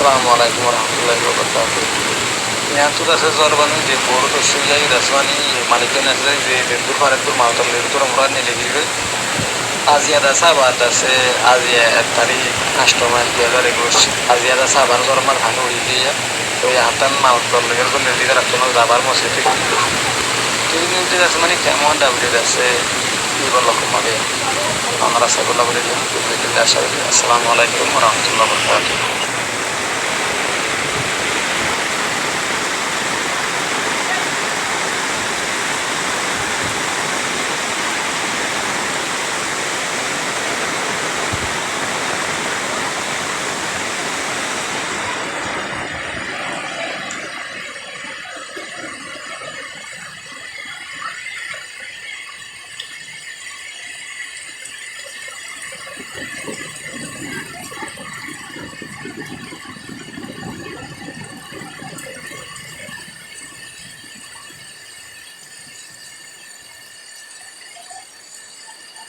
Assalamualaikum warahmatullahi wabarakatuh. Yang tu rasa zorban je boru to sujai raswani malikan asal je bentur farat tur mautar lentur amran ne legi gel. Azia da sahabat ase azia tari customer jaga regus azia da sahabat zorman hanu dia. To यहाँ तन mautar leger ko nilai raktono dabar mositi. Jadi ni tu rasmani kemon dabri rasa ibu lokam ada. Amara sahabat boleh dia. Assalamualaikum warahmatullahi wabarakatuh.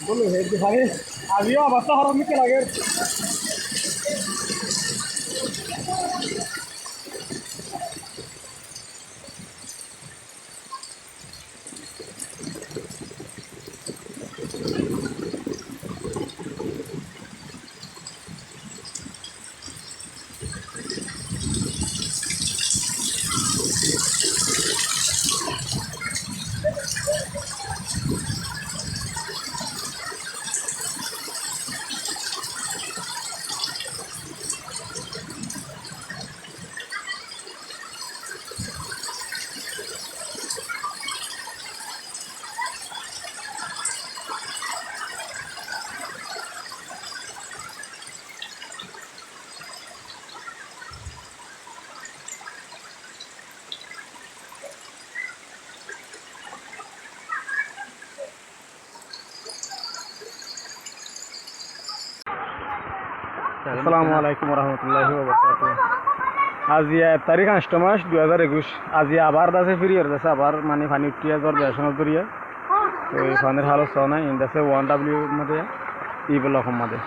बोलो है दिखाने अभी अवस्था हर आदमी के लगे আসসালামুআলাইকুম রহমতুল্লাহি ওয়া বারাকাতুহু আজি তারিখ 8 মাস 2021 আজি আবার দাসে ফিরিয়ে দাসে আবার মানে পানি উঠিয়া জর বেশন দরিয়া তো এই পানির হালত সোনা ইন্দাসে 1W মধ্যে ই ব্লক মধ্যে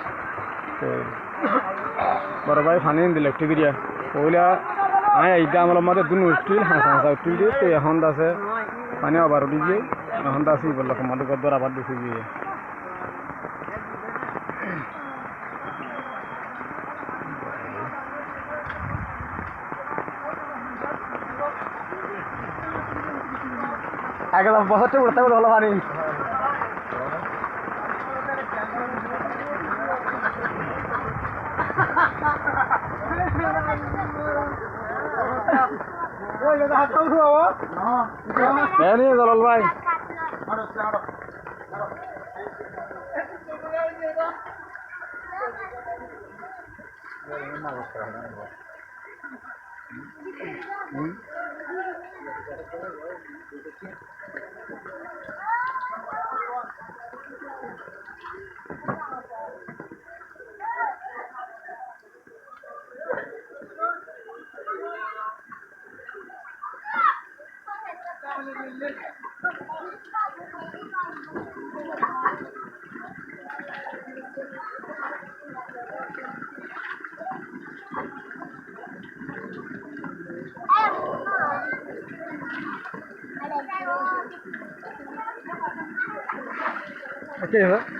তো বড় ভাই পানি দিলে একটু দিয়া ওইলা আয় এইটা আমার মধ্যে দুন উঠিল হাসা উঠিল দিয়ে তো এখন দাসে পানি আবার উঠি গিয়ে এখন দাসে ই ব্লক মধ্যে গদর আবার দিছে গিয়ে একদম বছরটা উঠতে ভালো পানি জালাল ভাই كيف؟